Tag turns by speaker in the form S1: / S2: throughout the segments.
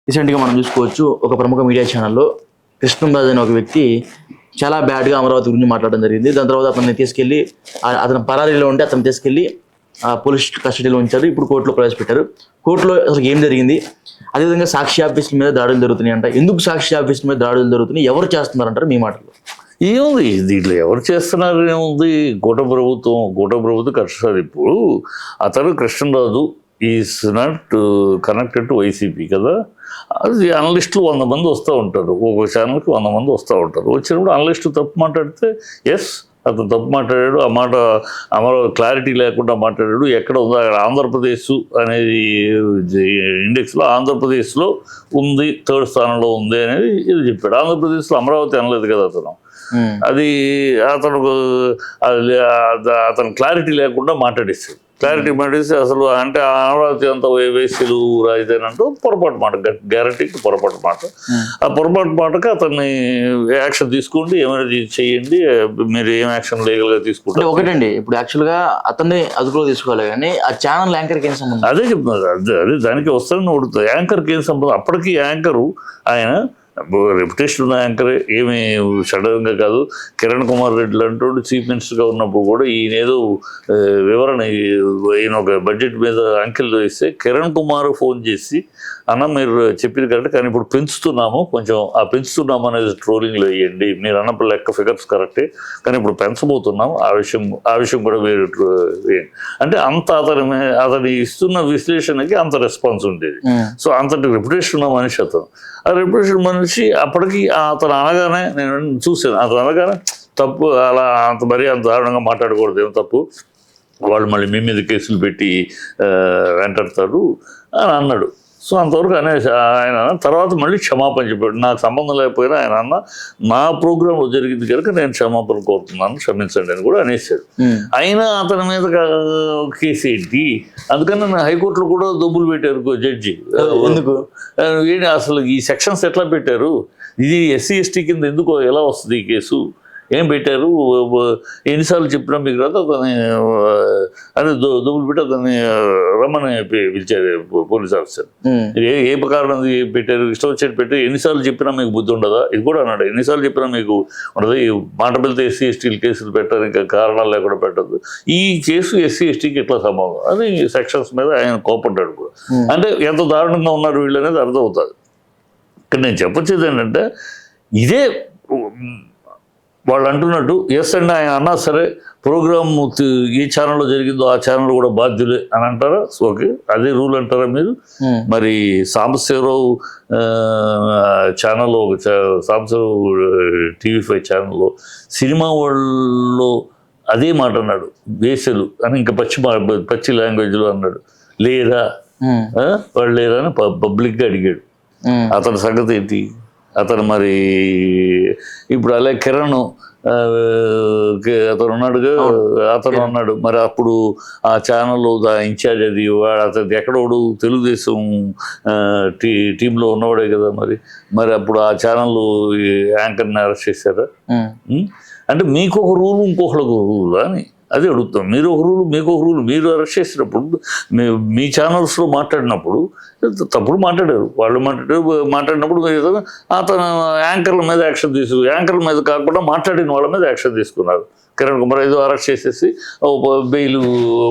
S1: రీసెంట్గా మనం చూసుకోవచ్చు ఒక ప్రముఖ మీడియా ఛానల్లో కృష్ణంరాజు అనే ఒక వ్యక్తి చాలా బ్యాడ్గా అమరావతి గురించి మాట్లాడడం జరిగింది. దాని తర్వాత అతన్ని తీసుకెళ్లి అతను పరారీలో ఉంటే అతను తీసుకెళ్లి పోలీస్ కస్టడీలో ఉంచారు. ఇప్పుడు కోర్టులో ప్రవేశపెట్టారు. కోర్టులో అసలు ఏం జరిగింది, అదేవిధంగా సాక్షి ఆఫీసుల మీద దాడులు జరుగుతున్నాయి అంట. ఎందుకు సాక్షి ఆఫీసుల మీద దాడులు జరుగుతున్నాయి, ఎవరు చేస్తున్నారంటారు మీ మాటలు?
S2: ఏముంది దీంట్లో ఎవరు చేస్తున్నారు, ఏముంది కూట ప్రభుత్వం కష్టం. ఇప్పుడు అతను Krishnaraju is not connected to YCP కదా. అది అనలిస్టులు 100 మంది వస్తూ ఉంటారు, ఒక్కొక్క ఛానల్కి 100 మంది వస్తూ ఉంటారు. వచ్చినప్పుడు అనలిస్టు తప్పు మాట్లాడితే ఎస్ అతను తప్పు మాట్లాడాడు, ఆ మాట అమరావతి క్లారిటీ లేకుండా మాట్లాడాడు. ఎక్కడ ఉందో అక్కడ ఆంధ్రప్రదేశ్ అనేది ఇండెక్స్లో ఆంధ్రప్రదేశ్లో ఉంది, 3rd స్థానంలో ఉంది అనేది ఇది చెప్పాడు. ఆంధ్రప్రదేశ్లో అమరావతి అనలేదు కదా అతను. అది అతను క్లారిటీ లేకుండా మాట్లాడేస్తాడు. క్లారిటీ మాట్లాడేసి అసలు అంటే అమరావతి అంతా వేసీలు రాజధాని అంటూ పొరపాటు మాట, గ్యారంటీకి పొరపాటు మాట. ఆ పొరపాటు మాటకు అతన్ని యాక్షన్ తీసుకోండి, ఏమైనా చేయండి, మీరు ఏం యాక్షన్ లీగల్గా తీసుకుంటారు.
S1: ఒకటండి, ఇప్పుడు యాక్చువల్గా అతన్ని అదుపులో తీసుకోవాలి కానీ ఆ ఛానల్ యాంకర్కి ఏం సంబంధం?
S2: అదే చెప్తున్నారు, అదే దానికి వస్తారని అడుగుతుంది. యాంకర్కి ఏం సంబంధం? అప్పటికి యాంకరు ఆయన రెప్యుటేషన్ ఉన్న యాంకరే, ఏమి సడన్గా కాదు. కిరణ్ కుమార్ రెడ్డి అంటూ చీఫ్ మినిస్టర్గా ఉన్నప్పుడు కూడా ఈయనేదో వివరణ, ఈయన ఒక బడ్జెట్ మీద అంకెలు ఇస్తే కిరణ్ కుమార్ ఫోన్ చేసి అన్న మీరు చెప్పింది కరెక్ట్ కానీ ఇప్పుడు పెంచుతున్నాము, కొంచెం ఆ పెంచుతున్నాము అనేది ట్రోలింగ్లో వేయండి, మీరు అన్నప్పుడు లెక్క ఫిగర్స్ కరెక్టే కానీ ఇప్పుడు పెంచబోతున్నాము, ఆ విషయం కూడా మీరు వేయండి అంటే అంత అతని ఇస్తున్న విశ్లేషణకి అంత రెస్పాన్స్ ఉండేది. సో అంతటి రెప్యుటేషన్ ఉన్న మనిషి అతను. ఆ రెప్యుటేషన్ మనిషి అప్పటికి అతను అనగానే నేను చూశాను, అతను అనగానే తప్పు అలా అంత మరీ అంత దారుణంగా మాట్లాడకూడదు, ఏం తప్పు, వాళ్ళు మళ్ళీ మీ మీద కేసులు పెట్టి వెంటాడతారు అని అన్నాడు. సో అంతవరకు ఆయన తర్వాత మళ్ళీ క్షమాపణ చెప్పాడు. నాకు సంబంధం లేకపోయినా ఆయన అన్న నా ప్రోగ్రాంలో జరిగింది కనుక నేను క్షమాపణ కోరుతున్నాను, క్షమించండి అని కూడా అనేసాడు. అయినా అతని మీద కేసు ఏంటి? అందుకని నన్ను హైకోర్టులో కూడా దొబ్బులు పెట్టారు జడ్జి.
S1: ఎందుకు
S2: ఏంటి అసలు ఈ సెక్షన్స్ ఎట్లా పెట్టారు, ఇది ఎస్సీ ఎస్టీ కింద ఎందుకు ఎలా వస్తుంది ఈ కేసు, ఏం పెట్టారు, ఎన్నిసార్లు చెప్పినా మీకు రాదు అతని అని దొబ్బులు పెట్టి అతన్ని రమ్మని పిలిచారు పోలీస్ ఆఫీసర్. ఏ కారణం పెట్టారు, ఇష్టం వచ్చేది పెట్టి ఎన్నిసార్లు చెప్పినా మీకు బుద్ధి ఉండదా, ఇది కూడా అన్నాడు. ఎన్నిసార్లు చెప్పినా మీకు ఉండదు, ఈ మాట పిలితే ఎస్సీ ఎస్టీలు కేసులు పెట్టారు, ఇంకా కారణాలు లేకుండా పెట్టద్దు, ఈ కేసు ఎస్సీ ఎస్టీకి ఎట్లా సంభవం అని సెక్షన్స్ మీద ఆయన కోపడ్డాడు కూడా. అంటే ఎంత దారుణంగా ఉన్నారు వీళ్ళు అనేది అర్థమవుతుంది. ఇక్కడ నేను చెప్పొచ్చేది ఏంటంటే ఇదే వాళ్ళు అంటున్నట్టు ఎస్ అండి ఆయన అన్నా సరే ప్రోగ్రామ్ ఏ ఛానల్లో జరిగిందో ఆ ఛానల్ కూడా బాధ్యులే అని అంటారా? ఓకే, అదే రూల్ అంటారా మీరు? మరి సాంబశివరావు ఛానల్లో సాంబశివరావు TV5 ఛానల్లో సినిమా వాళ్ళలో అదే మాట అన్నాడు, వేసలు అని ఇంకా పచ్చి లాంగ్వేజ్లో అన్నాడు. లేరా వాళ్ళు లేరా అని పబ్లిక్గా అడిగాడు. అతని సంగతి ఏంటి? అతను మరి ఇప్పుడు అలా కిరణ్ అతను అన్నాడు మరి అప్పుడు ఆ ఛానల్లో ఇన్ఛార్జ్ అది వాడు అతను ఎక్కడోడు తెలుగుదేశం టీంలో ఉన్నవాడే కదా. మరి అప్పుడు ఆ ఛానల్ యాంకర్ని అరెస్ట్ చేశారా? అంటే మీకు ఒక రూల్ ఇంకొకరికి ఒక రూల్ అని అదే అడుగుతాం. మీరు ఒక రూలు మీకు ఒక రూలు, మీరు అరెస్ట్ చేసినప్పుడు మీ ఛానల్స్లో మాట్లాడినప్పుడు తప్పుడు మాట్లాడారు, వాళ్ళు మాట్లాడినప్పుడు అతను యాంకర్ల మీద యాక్షన్ యాంకర్ల మీద కాకుండా మాట్లాడిన వాళ్ళ మీద యాక్షన్ తీసుకున్నారు. కిరణ్ కుమార్ ఏదో అరెస్ట్ చేసేసి బెయిల్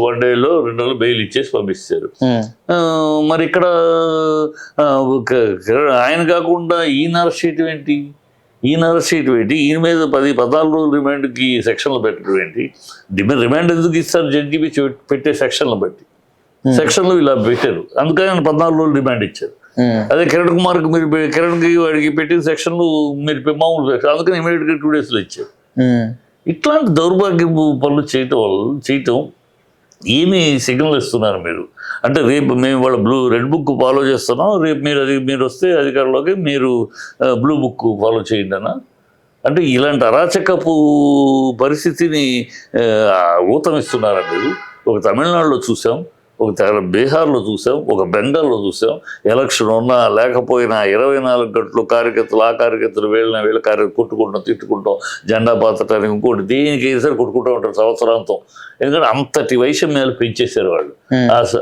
S2: 1 డేలో 2 రోజులు బెయిల్ ఇచ్చేసి పంపిస్తారు. మరి ఇక్కడ ఆయన కాకుండా ఈయన అరెస్ట్ చేయటం ఏంటి? ఈయన మీద 10-14 రోజులు రిమాండ్కి సెక్షన్లు పెట్టడం ఏంటి? రిమాండ్ ఎందుకు ఇస్తారు? జడ్జి పెట్టే సెక్షన్లు బట్టి సెక్షన్లు ఇలా పెట్టారు, అందుకని ఆయన 14 రోజులు రిమాండ్ ఇచ్చారు. అదే కిరణ్ కుమార్కి మీరు కిరణ్కి వాడికి పెట్టిన సెక్షన్లు మీరు మామూలు సెక్షన్, అందుకని ఇమీడియట్గా 2 డేస్లో ఇచ్చారు. ఇట్లాంటి దౌర్భాగ్యపు పనులు చేయటం ఏమి సిగ్నల్ ఇస్తున్నారు మీరు? అంటే రేపు మేము వాళ్ళ రెడ్ బుక్ ఫాలో చేస్తున్నాం, రేపు మీరు వస్తే అధికారంలోకి మీరు బ్లూ బుక్ ఫాలో చేయండి అన్న. అంటే ఇలాంటి అరాచకపు పరిస్థితిని ఊతమిస్తున్నారా మీరు? ఒక తమిళనాడులో చూసాం, ఒక బీహార్లో చూసాం, ఒక బెంగాల్లో చూసాం. ఎలక్షన్ ఉన్నా లేకపోయినా 24 గంటలు కార్యకర్తలు వీళ్ళ కొట్టుకుంటాం, తిట్టుకుంటాం, జెండా పాతటానికి ఇంకోటి దేనికి సరే కొట్టుకుంటూ ఉంటారు సంవత్సరాంతం. ఎందుకంటే అంతటి వైషమ్యాలు పెంచేశారు వాళ్ళు.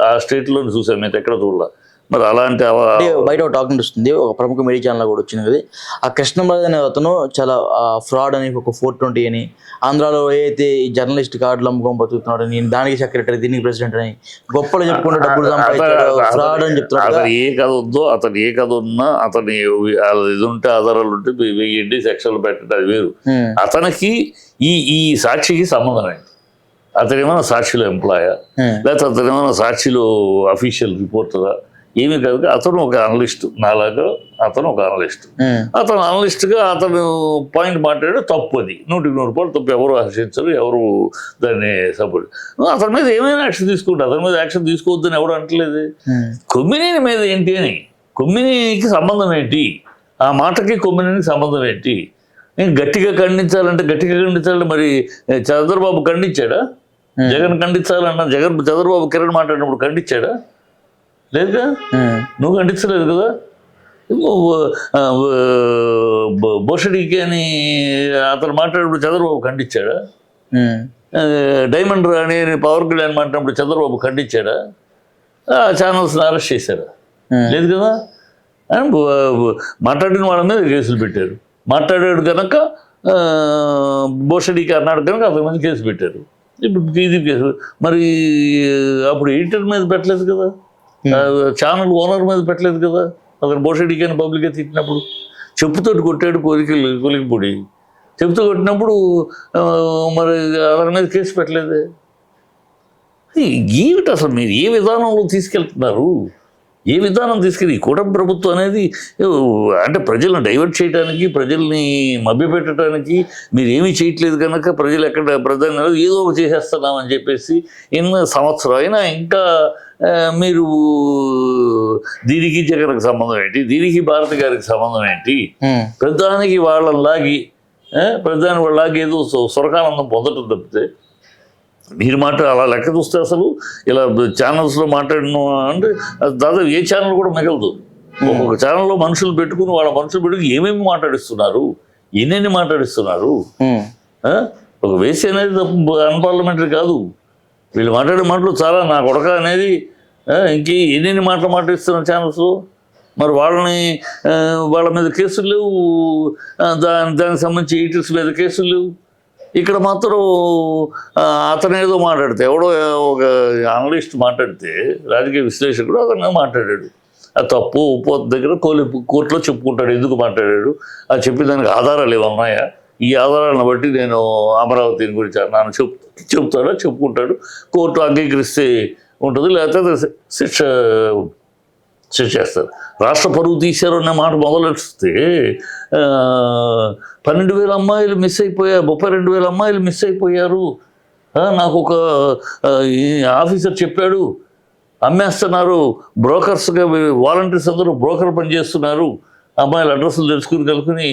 S2: ఆ స్టేట్లోనే చూసాం, మేము ఎక్కడ చూడాలి. మరి అలాంటి
S1: అంటే బయట ఒక టాక్ నడుస్తుంది, ఒక ప్రముఖ మీడియా ఛానల్ కూడా వచ్చింది కదా, ఆ కృష్ణరాజు అనే అతను చాలా ఫ్రాడ్ అని, ఒక 420 అని, ఆంధ్రాలో అయితే ఈ జర్నలిస్ట్ కార్డులు అమ్ముకొని బతుకుతున్నాడు, నేను దానికి సెక్రటరీ, దీనికి ప్రెసిడెంట్ అని గొప్పలు చెప్పుకుంటే డబ్బులు సంపాదించాడు, ఫ్రాడ్ అని చెప్తున్నాడు.
S2: అతను ఏ కథ ఉందో, అతను ఏ కథ ఉన్నా, అతని ఇది ఉంటే ఆధారాలు ఉంటే 1000 సెక్షన్లు పెట్టడం అది వేరు. అతనికి ఈ సాక్షికి సంబంధం ఏంటి? అతను ఏమైనా సాక్షిలో ఎంప్లాయా, లేకపోతే అతను ఏమైనా సాక్షిలో అఫీషియల్ రిపోర్టరా? ఏమి కాదు. అతను ఒక అనలిస్ట్, నాలాగా అతను ఒక అనలిస్ట్. అతను అనలిస్ట్గా అతను పాయింట్ మాట్లాడే తప్పు, అది 100% తప్పు. ఎవరు హర్షించరు, ఎవరు దాన్ని సపోర్ట్. అతని మీద ఏమైనా యాక్షన్ తీసుకుంటారు, అతని మీద యాక్షన్ తీసుకోవద్దని ఎవరు అంటలేదు. కొమ్మినేని మీద ఏంటి అని, కొమ్మినేనికి సంబంధం ఏంటి, ఆ మాటకి కొమ్మినేనికి సంబంధం ఏంటి? నేను గట్టిగా ఖండించాలంటే మరి చంద్రబాబు ఖండించాడా? జగన్ ఖండించాలన్నా చంద్రబాబు కిరణ్ మాట్లాడినప్పుడు ఖండించాడా? లేదుగా, నువ్వు ఖండించలేదు కదా. బోషడికి అని అతను మాట్లాడినప్పుడు చంద్రబాబు ఖండించాడా? డైమండ్ రాణి అని పవర్ కళ్యాణ్ మాట్లాడినప్పుడు చంద్రబాబు ఖండించాడా? ఛానల్స్ని అరెస్ట్ చేశారా? లేదు కదా. మాట్లాడిన వాళ్ళ మీద కేసులు పెట్టారు. మాట్లాడాడు కనుక బోషడికి అన్నాడు కనుక అతని మీద కేసు పెట్టారు. ఇప్పుడు ఇది కేసు మరి అప్పుడు ఎడిటర్ మీద పెట్టలేదు కదా, ఛానల్ ఓనర్ మీద పెట్టలేదు కదా. అతను బోషడికి అని పబ్లిక్గా తిట్టినప్పుడు చెప్పుతోటి కొట్టాడు, కొలికిపొడి చెప్పుతో కొట్టినప్పుడు మరి అతని మీద కేసు పెట్టలేదే. ఏమిటి అసలు మీరు ఏ విధానంలో తీసుకెళ్తున్నారు? ఏ విధానం తీసుకెళ్ళి కూటమి ప్రభుత్వం అనేది అంటే ప్రజలను డైవర్ట్ చేయడానికి, ప్రజల్ని మభ్యపెట్టడానికి మీరు ఏమీ చేయట్లేదు కనుక ప్రజలు ఎక్కడ ప్రధాని ఏదో ఒక చేసేస్తున్నామని చెప్పేసి ఎన్నో సంవత్సరం అయినా ఇంకా మీరు దీనికి జగన్కి సంబంధం ఏంటి, దీనికి భారతి గారికి సంబంధం ఏంటి? ప్రధానికి వాళ్ళలాగి ఏదో సురకానందం పొందటం తప్పితే మీరు అలా లెక్క చూస్తే అసలు ఇలా ఛానల్స్లో మాట్లాడిన అంటే దాదాపు ఏ ఛానల్ కూడా మిగలదు. ఒక్కొక్క ఛానల్లో మనుషులు పెట్టుకుని ఏమేమి మాట్లాడిస్తున్నారు, ఎన్నెన్ని మాట్లాడిస్తున్నారు. ఒక వేసి అనేది అన్పార్లమెంటరీ కాదు. వీళ్ళు మాట్లాడే మాటలు చాలా నా కొడక అనేది ఎన్నెన్ని మాట్లాడిస్తున్నారు ఛానల్స్. మరి వాళ్ళ మీద కేసులు లేవు, దానికి సంబంధించి ఎడిటర్స్ మీద కేసులు లేవు. ఇక్కడ మాత్రం అతను ఏదో మాట్లాడితే, ఎవడో ఒక అనలిస్ట్ మాట్లాడితే, రాజకీయ విశ్లేషకుడు అతను మాట్లాడాడు, అది తప్పు ఉప్పు దగ్గర కోర్టులో చెప్పుకుంటాడు ఎందుకు మాట్లాడాడు, అది చెప్పి దానికి ఆధారాలు ఏమన్నాయా, ఈ ఆధారాలను బట్టి నేను అమరావతిని గురించి అన్నాను చెప్పుకుంటాడు. కోర్టు అంగీకరిస్తే ఉంటుంది, లేకపోతే శిక్ష చేస్తారు. రాష్ట్ర పరువు తీశారు అనే మాట మొదలెడిస్తే 12,000 అమ్మాయిలు మిస్ అయిపోయారు, 32,000 అమ్మాయిలు మిస్ అయిపోయారు. నాకు ఒక ఆఫీసర్ చెప్పాడు, అమ్మేస్తున్నారు, బ్రోకర్స్గా వాలంటీర్స్ అందరూ బ్రోకర్ పని చేస్తున్నారు, అమ్మాయిల అడ్రస్లు తెలుసుకుని కలుపుకుని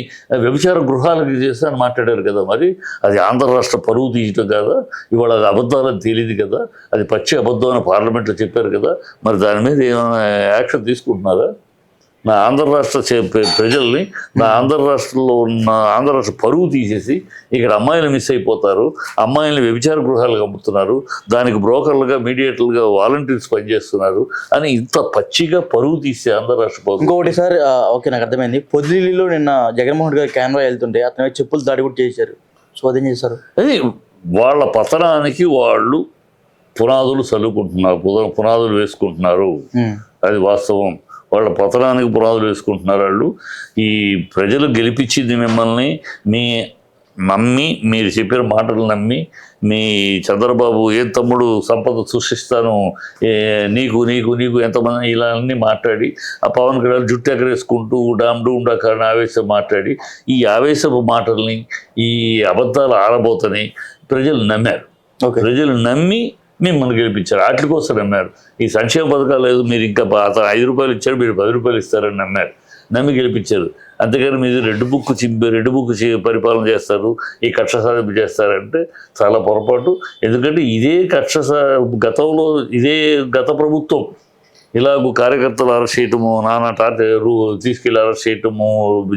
S2: వ్యభిచార గృహాలకు చేస్తాను మాట్లాడారు కదా. మరి అది ఆంధ్ర రాష్ట్ర పరువు తీయటం కదా, ఇవాళ అది అబద్ధాలని తెలియదు కదా, అది పచ్చి అబద్ధం అని పార్లమెంట్లో చెప్పారు కదా. మరి దాని మీద ఏమైనా యాక్షన్ తీసుకుంటున్నారా? నా ఆంధ్ర రాష్ట్ర ప్రజల్ని, నా ఆంధ్ర రాష్ట్రంలో ఉన్న ఆంధ్ర రాష్ట్ర పరువు తీసేసి ఇక్కడ అమ్మాయిలు మిస్ అయిపోతారు, అమ్మాయిల్ని వ్యభిచార గృహాలకు అమ్ముతున్నారు, దానికి బ్రోకర్లుగా మీడియేటర్లుగా వాలంటీర్స్ పనిచేస్తున్నారు అని ఇంత పచ్చిగా పరువు తీసే ఆంధ్ర రాష్ట్ర పరువు.
S1: ఇంకొకటి సార్, ఓకే నాకు అర్థమైంది. పొదిలిలో నిన్న జగన్మోహన్ గారు కెమెరా వెళ్తుంటే అతను చెప్పులు దాడి కూడా చేశారు, సో అదేం చేశారు?
S2: అది వాళ్ళ పతనానికి వాళ్ళు పునాదులు చల్లుకుంటున్నారు, పునాదులు వేసుకుంటున్నారు, అది వాస్తవం. వాళ్ళ పతనానికి పునాదులు వేసుకుంటున్నారు వాళ్ళు. ఈ ప్రజలు గెలిపించింది మిమ్మల్ని నమ్మి, మీరు చెప్పిన మాటలు నమ్మి, మీ చంద్రబాబు ఏ తమ్ముడు సంపద సృష్టిస్తాను, నీకు ఎంతమంది ఇలా అన్నీ మాట్లాడి, ఆ పవన్ కళ్యాణ్ జుట్టు ఎగరేసుకుంటూ డాండాకారణ ఆవేశం మాట్లాడి, ఈ ఆవేశపు మాటల్ని, ఈ అబద్ధాలు ఆడబోతని ప్రజలు నమ్మారు. ప్రజలు నమ్మి మిమ్మల్ని గెలిపించారు, వాటి కోసం నమ్మారు. ఈ సంక్షేమ పథకాలు లేదు, మీరు ఇంకా అతను 5 రూపాయలు ఇచ్చారు, మీరు 10 రూపాయలు ఇస్తారని నమ్మి గెలిపించారు. అంతేగాని మీరు రెడ్ బుక్ పరిపాలన చేస్తారు, ఈ కక్ష సాధింపు చేస్తారంటే చాలా పొరపాటు. ఎందుకంటే ఇదే గతంలో గత ప్రభుత్వం ఇలాగ కార్యకర్తలు అరెస్ట్ చేయటము, తీసుకెళ్ళి అరెస్ట్ చేయటము,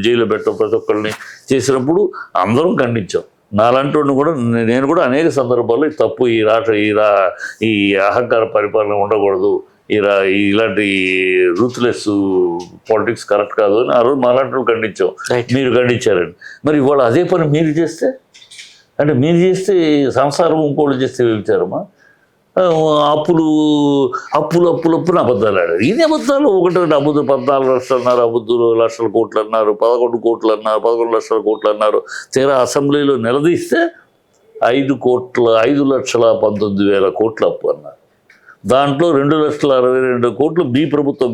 S2: జైలు పెట్టడం, ప్రతి ఒక్కరిని చేసినప్పుడు అందరం ఖండించాం. నాలాంటి కూడా నేను కూడా అనేక సందర్భాల్లో తప్పు, ఈ అహంకార పరిపాలన ఉండకూడదు, ఇలాంటి రూత్లెస్ పాలిటిక్స్ కరెక్ట్ కాదు అని ఆ రోజు మాలాంటి వాళ్ళు ఖండించాం,
S1: Right.
S2: మీరు ఖండించారండి. మరి ఇవాళ అదే పని మీరు చేస్తే, అంటే మీరు చేస్తే సంసారం ఇంకోళ్ళు చేస్తే వ్యభిచారమా? అప్పులు అప్పులు అప్పులు అప్పులు అబద్ధాలు ఆడారు. ఇది అబద్ధాలు ఒకటి అబద్ధం. 14 లక్షలు అన్నారు, అబద్ధులు లక్షల కోట్లు అన్నారు, 11 కోట్లు అన్నారు, 11 లక్షల కోట్లు అన్నారు. తీరా అసెంబ్లీలో నిలదీస్తే 5,19,000 కోట్ల అప్పు అన్నారు. దాంట్లో 2,62,000 కోట్లు మీ ప్రభుత్వం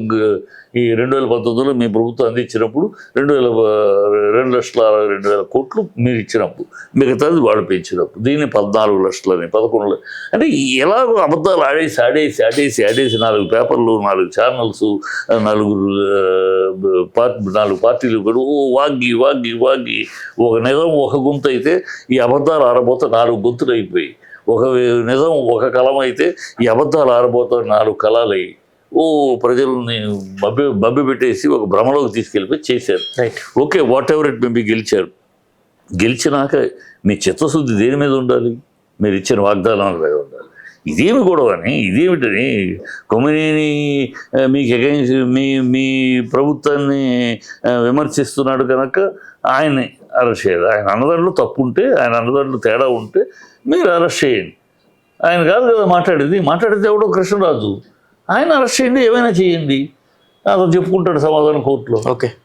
S2: ఈ 2019లో మీ ప్రభుత్వం అందించినప్పుడు 2,62,000 కోట్లు మీరు ఇచ్చినప్పుడు, మిగతాది వాళ్ళు పెంచినప్పుడు, దీన్ని 14 లక్షలని 11 అంటే ఎలాగో అబద్ధాలు ఆడేసి 4 పేపర్లు, 4 ఛానల్స్, 4 పార్టీలు కూడా వాగ్గి ఒక నిజం ఒక గొంతు అయితే ఈ అబద్ధాలు ఆడబోతే 4 గొంతులు అయిపోయి, ఒక నిజం ఒక కలం అయితే ఈ అబద్ధాలు ఆరబోతా 4 కళాలు అయ్యి ప్రజల్ని మభ్య పెట్టేసి ఒక భ్రమలోకి తీసుకెళ్ళిపోయి చేశారు. Okay, what ever it maybe గెలిచారు. గెలిచినాక మీ చిత్తశుద్ధి దేని మీద ఉండాలి? మీరు ఇచ్చిన వాగ్దానాల మీద ఉండాలి. ఇదేమి గొడవని, ఇదేమిటని కొమ్మినేని మీకు అగైన్స్ మీ ప్రభుత్వాన్ని విమర్శిస్తున్నాడు కనుక ఆయన్ని అరెస్ట్ చేయాలి. ఆయన అన్నదాంట్లో తప్పు ఉంటే, ఆయన అన్నదాంట్లో తేడా ఉంటే మీరు అరెస్ట్ చేయండి. ఆయన కాదు కదా మాట్లాడితే ఎవడో కృష్ణరాజు, ఆయన అరెస్ట్ చేయండి, ఏమైనా చేయండి, అతను చెప్పుకుంటాడు సమాధానం కోర్టులో.
S1: ఓకే.